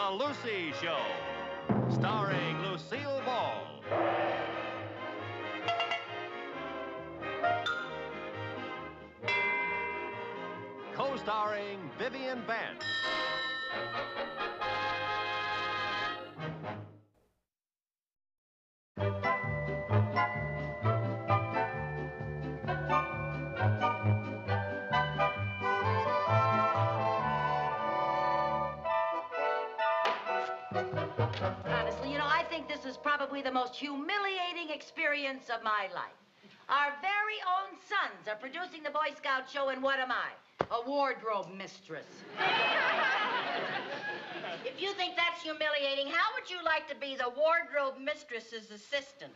The Lucy Show, starring Lucille Ball. Co-starring Vivian Vance. Honestly, I think this is probably the most humiliating experience of my life. Our very own sons are producing the Boy Scout show, and what am I? A wardrobe mistress. If you think that's humiliating, how would you like to be the wardrobe mistress's assistant?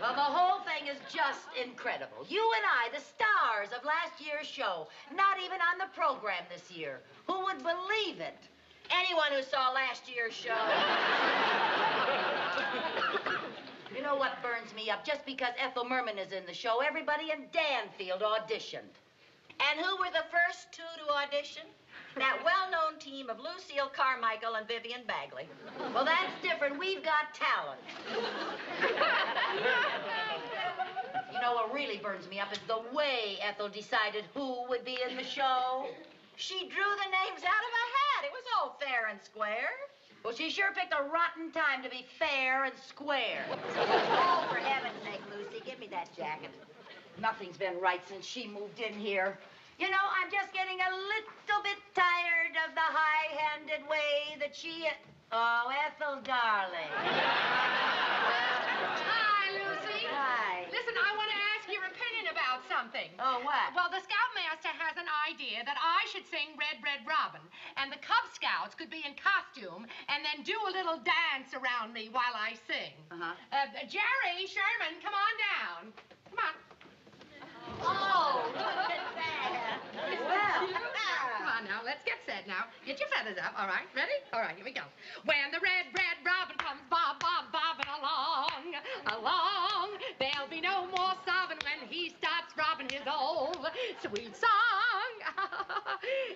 Well, the whole thing is just incredible. You and I, the stars of last year's show, not even on the program this year. Who would believe it? Anyone who saw last year's show. You know what burns me up? Just because Ethel Merman is in the show, everybody in Danfield auditioned. And who were the first two to audition? That well-known team of Lucille Carmichael and Vivian Bagley. Well, that's different. We've got talent. You know what really burns me up is the way Ethel decided who would be in the show. She drew the names out of a hat. It was all fair and square. Well, she sure picked a rotten time to be fair and square. Oh, for heaven's sake, Lucy, give me that jacket. Nothing's been right since she moved in here. I'm just getting a little bit tired of the high-handed way that she... Oh, Ethel, darling. Hi, Lucy. Hi. Listen, I want to ask your opinion about something. Oh, what? Well, the Scoutmaster has an idea that I should sing Red, Red Robin, and the Cub Scouts could be in costume and then do a little dance around me while I sing. Jerry, Sherman, come on down. Come on. Oh, look at that. Well. Come on now, let's get set now. Get your feathers up, all right? Ready? All right, here we go. When the red, red robin comes bob, bob, bobbing along, along, there'll be no more sobbing when he starts robbing his old sweet song.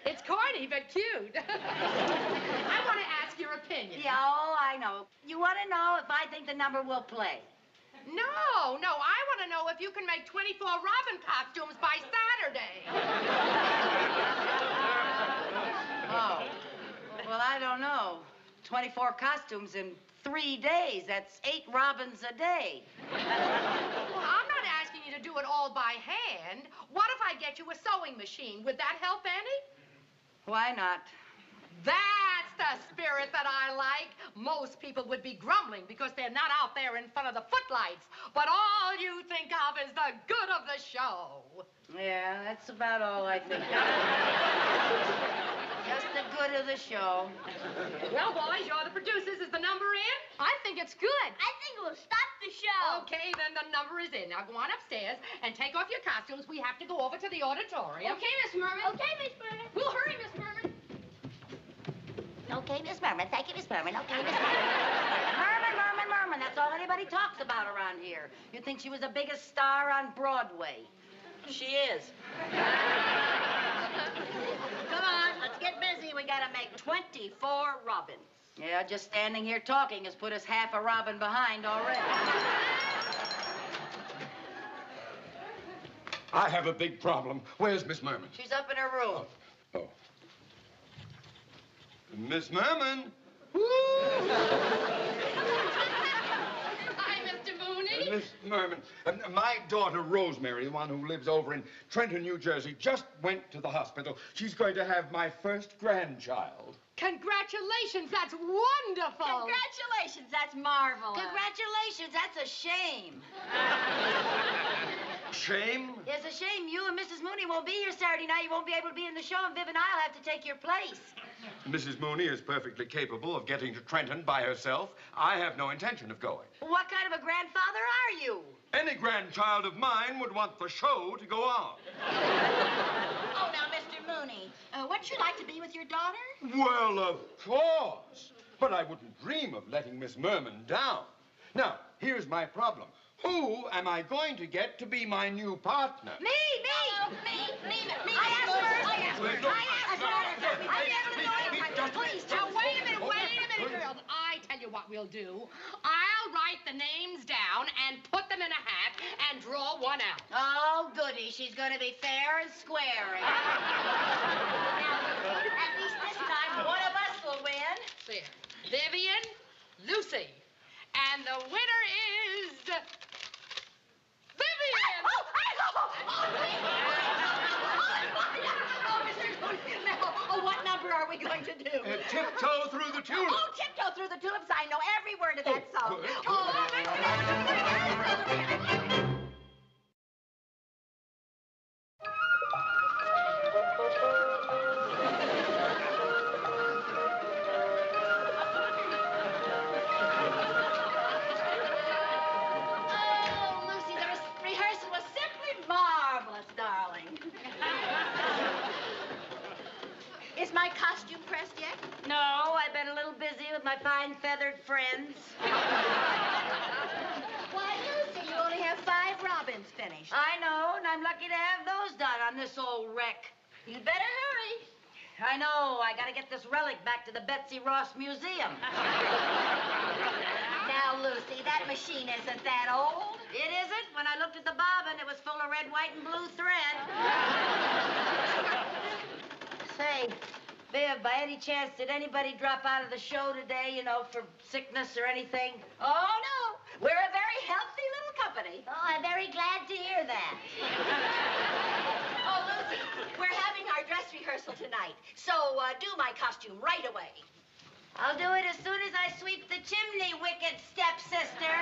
It's corny, but cute. I want to ask your opinion. Yeah, oh, I know. You want to know if I think the number will play? No, I want to know if you can make 24 Robin costumes by Saturday. Oh, well, I don't know. 24 costumes in 3 days. That's 8 Robins a day. Well, I'm not asking you to do it all by hand. What if I get you a sewing machine? Would that help any? Why not? That's the spirit that I like. Most people would be grumbling because they're not out there in front of the footlights. But all you think of is the good of the show. Yeah, that's about all I think of. Just the good of the show. Well, boys, you're the producers. Is the number in? I think it's good. I think we'll start the show. Okay, then the number is in. Now go on upstairs and take off your costumes. We have to go over to the auditorium. Okay, Miss Merman. Okay, Miss Merman. We'll hurry, Miss Merman. Okay, Miss Merman. Thank you, Miss Merman. Okay, Miss Merman. Merman. That's all anybody talks about around here. You'd think she was the biggest star on Broadway. She is. Come on, let's get busy. We gotta make 24 Robins. Yeah, just standing here talking has put us half a Robin behind already. I have a big problem. Where's Miss Merman? She's up in her room. Oh. Miss Merman? Hi, Mr. Mooney. Miss Merman, my daughter Rosemary, the one who lives over in Trenton, New Jersey, just went to the hospital. She's going to have my first grandchild. Congratulations, that's wonderful. Congratulations, that's marvelous. Congratulations, that's a shame. Shame? It's a shame you and Mrs. Mooney won't be here Saturday night. You won't be able to be in the show, and Viv and I'll have to take your place. Mrs. Mooney is perfectly capable of getting to Trenton by herself. I have no intention of going. What kind of a grandfather are you? Any grandchild of mine would want the show to go on. Oh, now, Mr. Mooney, wouldn't you like to be with your daughter? Well, of course. But I wouldn't dream of letting Miss Merman down. Now, here's my problem. Who am I going to get to be my new partner? Me. Me. I asked first. will do. I'll write the names down and put them in a hat and draw one out. Oh, goody. She's going to be fair and square. Now, at least this time, one of us will win. There. Vivian, Lucy. And the winner is... Vivian! What number are we going to do? Tiptoe through the tulips. Oh, tiptoe through the tulips. I know every word of that song. Good. Oh, Lucy, the rehearsal was simply marvelous, darling. Is my costume pressed yet? No, I've been a little busy with my fine feathered friends. Why, Lucy, you only have 5 robins finished. I know, and I'm lucky to have those done on this old wreck. You'd better hurry. I know, I gotta get this relic back to the Betsy Ross Museum. Now, Lucy, that machine isn't that old. It isn't. When I looked at the bobbin, it was full of red, white, and blue thread. Say, Viv, by any chance, did anybody drop out of the show today, you know, for sickness or anything? Oh, no. We're a very healthy little company. Oh, I'm very glad to hear that. Oh, Lucy, we're having our dress rehearsal tonight. So, do my costume right away. I'll do it as soon as I sweep the chimney, wicked stepsister.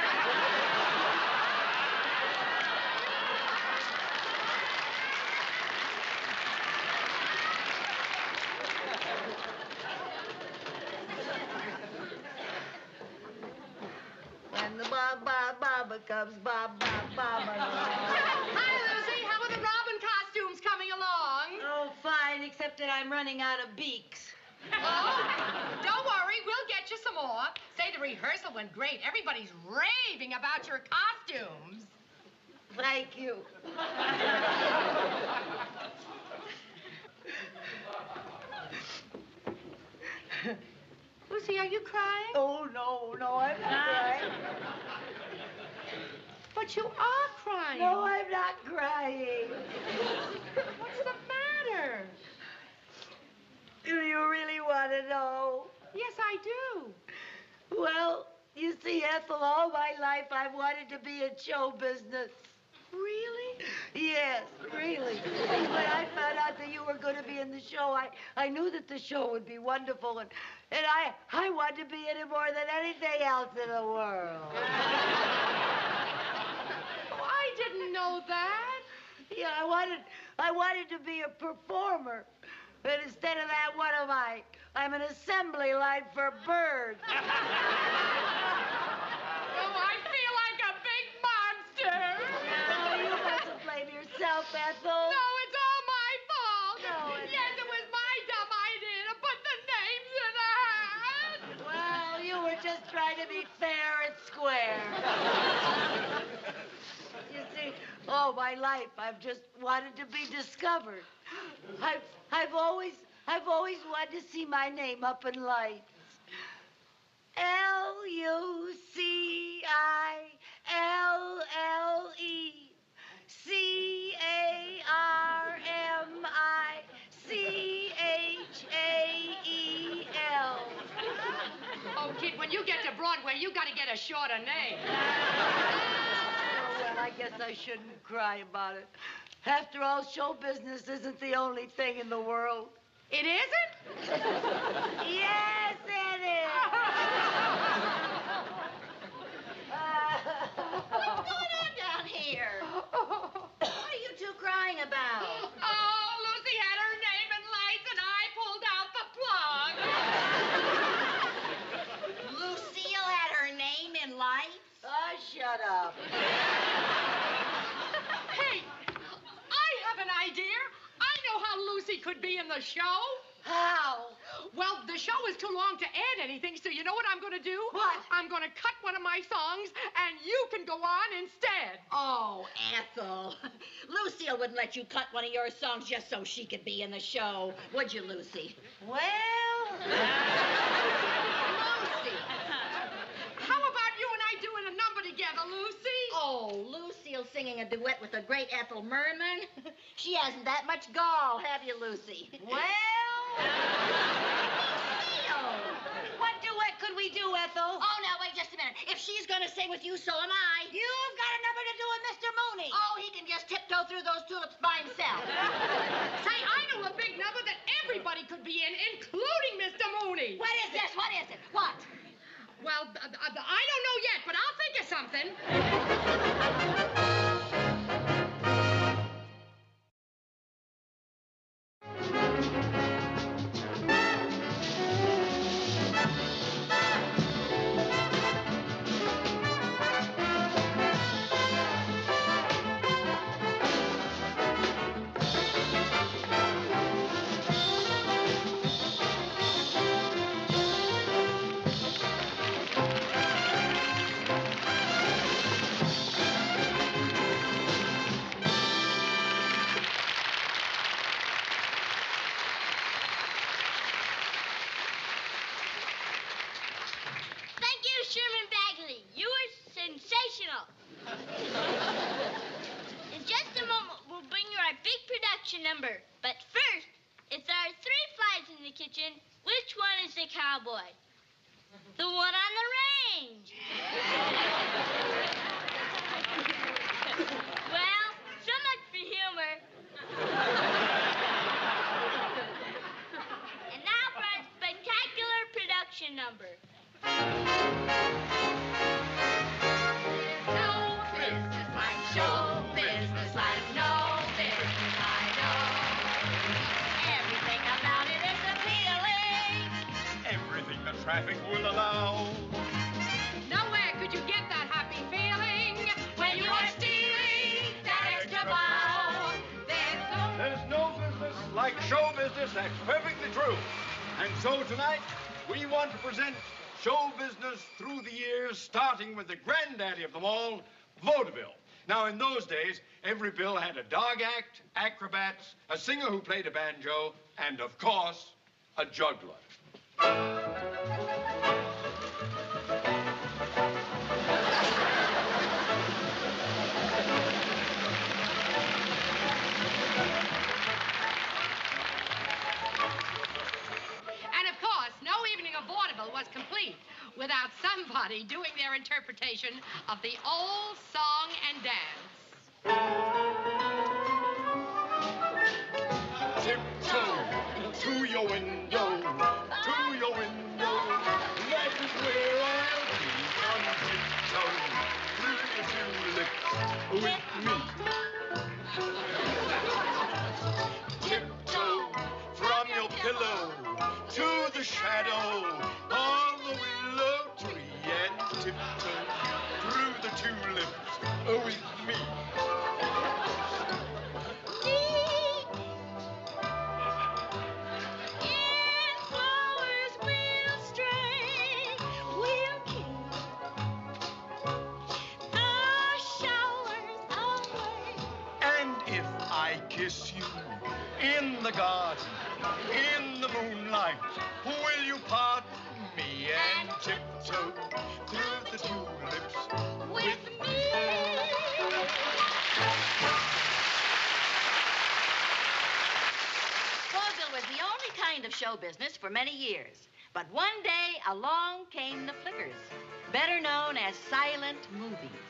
When the ba-ba-ba-ba comes, ba-ba-ba-ba. Hi, Lucy. How are the robin costumes coming along? Oh, fine, except that I'm running out of beaks. Oh, don't worry. We'll get you some more. Say, the rehearsal went great. Everybody's raving about your costumes. Thank you. Lucy, are you crying? Oh, no, I'm not crying. But you are crying. No, I'm not crying. What's the matter? Do you really want to know? Yes, I do. Well, you see, Ethel, all my life I've wanted to be in show business. Really? Yes, really. When I found out that you were going to be in the show, I knew that the show would be wonderful, and I wanted to be in it more than anything else in the world. Oh, I didn't know that. Yeah, I wanted to be a performer. But instead of that, what am I? I'm an assembly line for birds. Oh, I feel like a big monster. No, you mustn't blame yourself, Ethel. No, it's all my fault. No, it's Yes, it was my dumb idea to put the names in a hat. Well, you were just trying to be fair and square. You see, all my life I've just wanted to be discovered. I've always wanted to see my name up in lights. LUCILLECARMICHAEL. Oh, kid, when you get to Broadway, you got to get a shorter name. Oh, well, I guess I shouldn't cry about it. After all, show business isn't the only thing in the world. It isn't? Yes, it is. What's going on down here? What are you two crying about? Oh, Lucy had her name in lights, and I pulled out the plug. Lucille had her name in lights? Oh, shut up. Hey, I have an idea. I know how Lucy could be in the show. How? Well, the show is too long to add anything, so you know what I'm going to do? What? I'm going to cut one of my songs, and you can go on instead. Oh, Ethel. Lucille wouldn't let you cut one of your songs just so she could be in the show. Would you, Lucy? Well... Lucy. singing a duet with the great Ethel Merman. She hasn't that much gall, have you, Lucy? Well... What duet could we do, Ethel? Oh, now, wait just a minute. If she's going to sing with you, so am I. You've got a number to do with Mr. Mooney. Oh, he can just tiptoe through those tulips by himself. Say, I know a big number that everybody could be in, including Mr. Mooney. What is this? What is it? What? Well, I don't know yet, but I'll think of something. Sherman Bagley, you were sensational. In just a moment, we'll bring you our big production number. But first, if there are 3 flies in the kitchen, which one is the cowboy? The one on the range. Well, so much for humor. And now for our spectacular production number. No business like show business like no business I know. Everything about it is appealing. Everything the traffic will allow. Nowhere could you get that happy feeling When you are stealing that extra bow, There's no business like show business. That's perfectly true. And so tonight, we want to present show business through the years, starting with the granddaddy of them all, vaudeville. Now, in those days, every bill had a dog act, acrobats, a singer who played a banjo, and, of course, a juggler. And of course, no evening of vaudeville was complete without somebody doing their interpretation of the old song and dance. Tiptoe to your window, to your window. That is where I'll be. Come tiptoe through the tulips with me. Tiptoe from your pillow to the shadow of the willow tree and tiptoe through the tulips with me. In flowers we'll stray, we'll keep the showers away. And if I kiss you in the garden, in the moonlight, will you pardon me and tiptoe through the tulips with me? Vaudeville was the only kind of show business for many years. But one day, along came the flickers, better known as silent movies.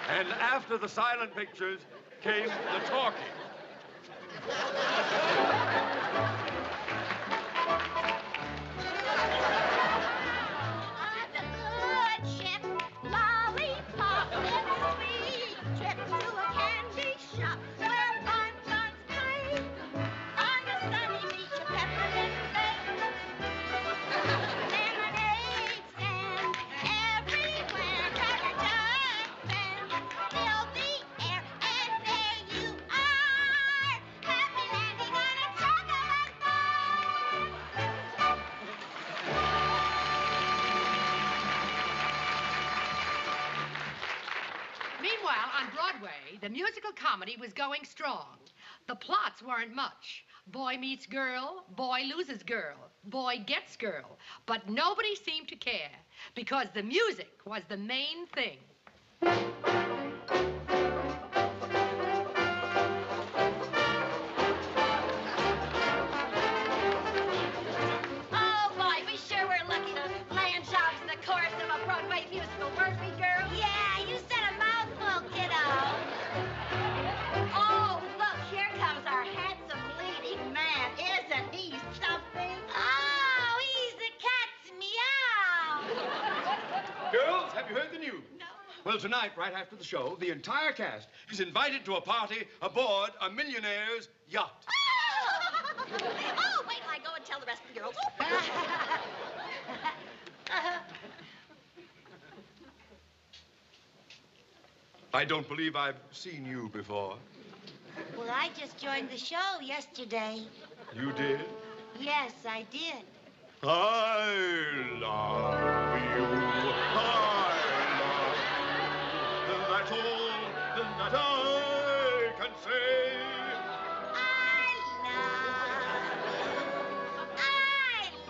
And after the silent pictures came the talking. On the good ship, lollipop, and sweet trip to a candy shop where fun guns play. On the sunny beach, a peppermint bay. Lemonade stand everywhere. Cracker jacks and fill the air. And there you are, happy landing on a chocolate bar. Meanwhile, on Broadway, the musical comedy was going strong. The plots weren't much. Boy meets girl, boy loses girl, boy gets girl. But nobody seemed to care because the music was the main thing. Oh, boy, we sure were lucky to land jobs in the chorus of a Broadway musical, weren't we, girl? Yeah, you said a mouthful, kiddo. Oh, look, here comes our handsome leading man. Isn't he something? Oh, he's the cat's meow. Girls, have you heard the news? No. Well, tonight, right after the show, the entire cast is invited to a party aboard a millionaire's yacht. Oh, wait till I go and tell the rest of the girls. I don't believe I've seen you before. Well, I just joined the show yesterday. You did? Yes, I did. I love you. I love you. That's all that I can say. I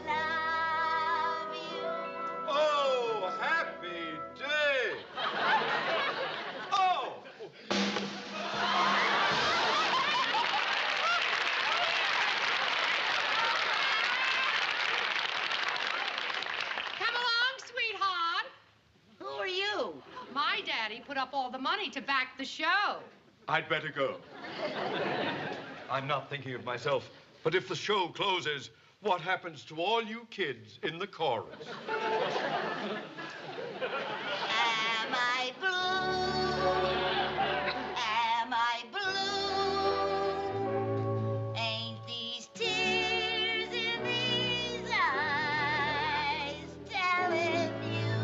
love you. Oh, happy day. Oh. Come along, sweetheart. Who are you? My daddy put up all the money to back the show. I'd better go. I'm not thinking of myself, but if the show closes, what happens to all you kids in the chorus? Am I blue? Am I blue? Ain't these tears in these eyes telling you?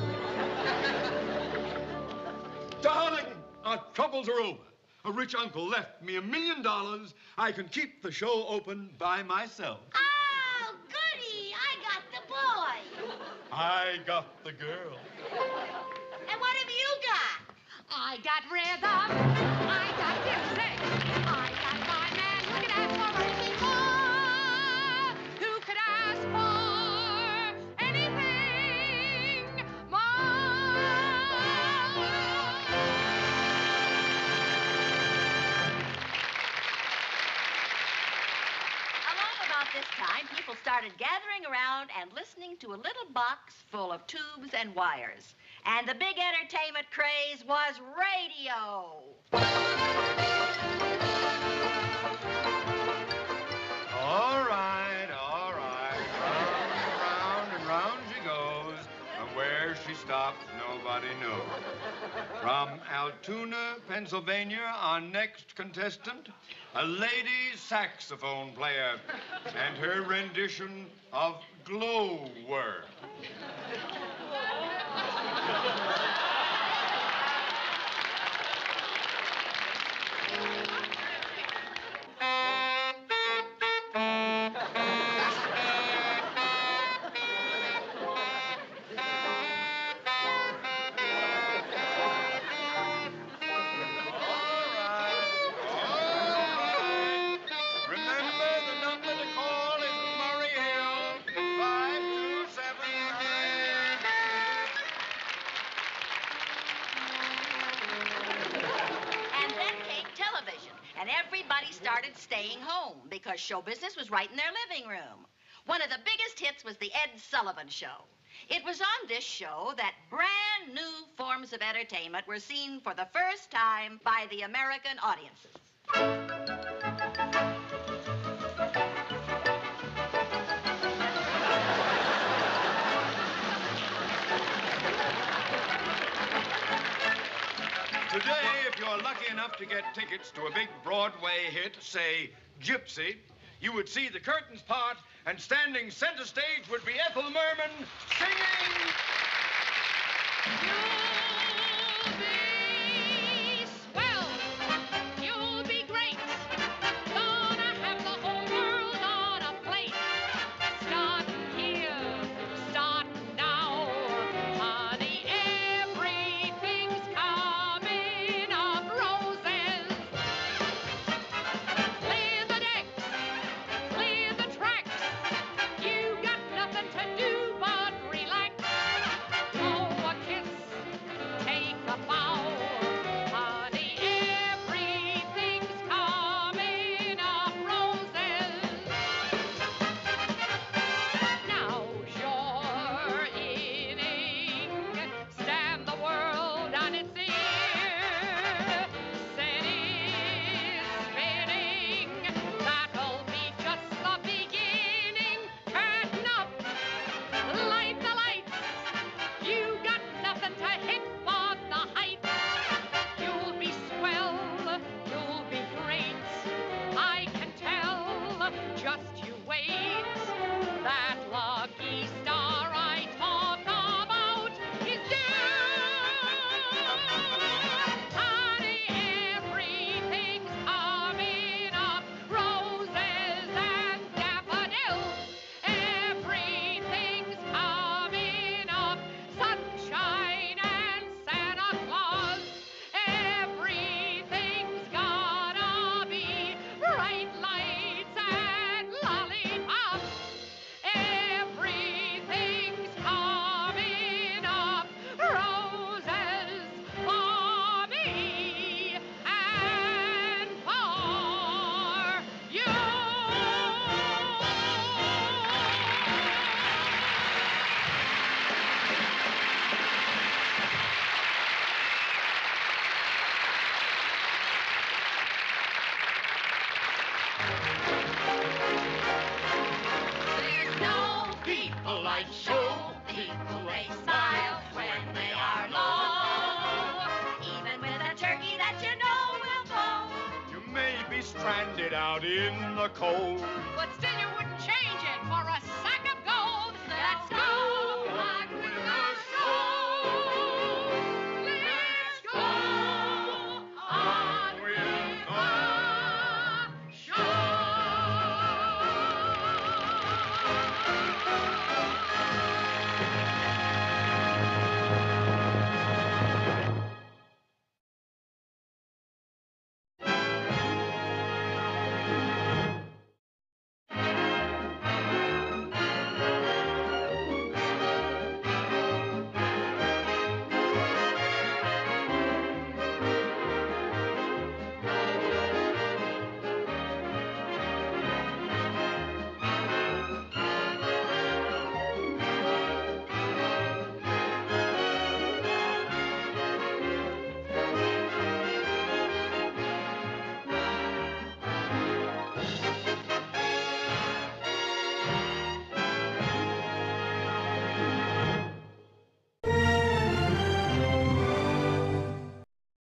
Darling, our troubles are over. A rich uncle left me $1 million. I can keep the show open by myself. Oh, goody! I got the boy. I got the girl. And what have you got? I got rhythm. I got music. I got my man who could ask for anything more. Who could ask for anything more? Along about this time, people started gathering around and listening to a little box full of tubes and wires. And the big entertainment craze was radio. All right, all right. Round and round she goes. And where she stops, nobody knows. From Altoona, Pennsylvania, our next contestant, a lady saxophone player, and her rendition of Glow Worm. everybody started staying home because show business was right in their living room. One of the biggest hits was the Ed Sullivan Show. It was on this show that brand new forms of entertainment were seen for the first time by the American audiences. Today, if you're lucky enough to get tickets to a big Broadway hit, say, Gypsy, you would see the curtains part, and standing center stage would be Ethel Merman singing... You'll be swell. You'll be great. Gonna have the whole world on a plate. Start here, start now. Honey, everything's coming up roses. Clear the decks, clear the tracks. You got nothing to do but relax. Oh, a kiss, take a bow. Honey, everything's coming up roses. Now's your inning. Stand the world on its ear. City's spinning. That'll be just the beginning. Curtain up. Light the lights. You got nothing to hit but the heights. You'll be swell. You'll be great. I can tell. Just you wait. That lucky star I talk about is due. Honey, everything's coming up. Roses and daffodils. Everything's coming up. Sunshine and Santa Claus. Everything's gonna be bright lights and lollipops. Everything's coming up. Roses for me and for you. There's no people like show people. They smile when they are low. Even with a turkey that you know will blow. You may be stranded out in the cold. But still you wouldn't change it for a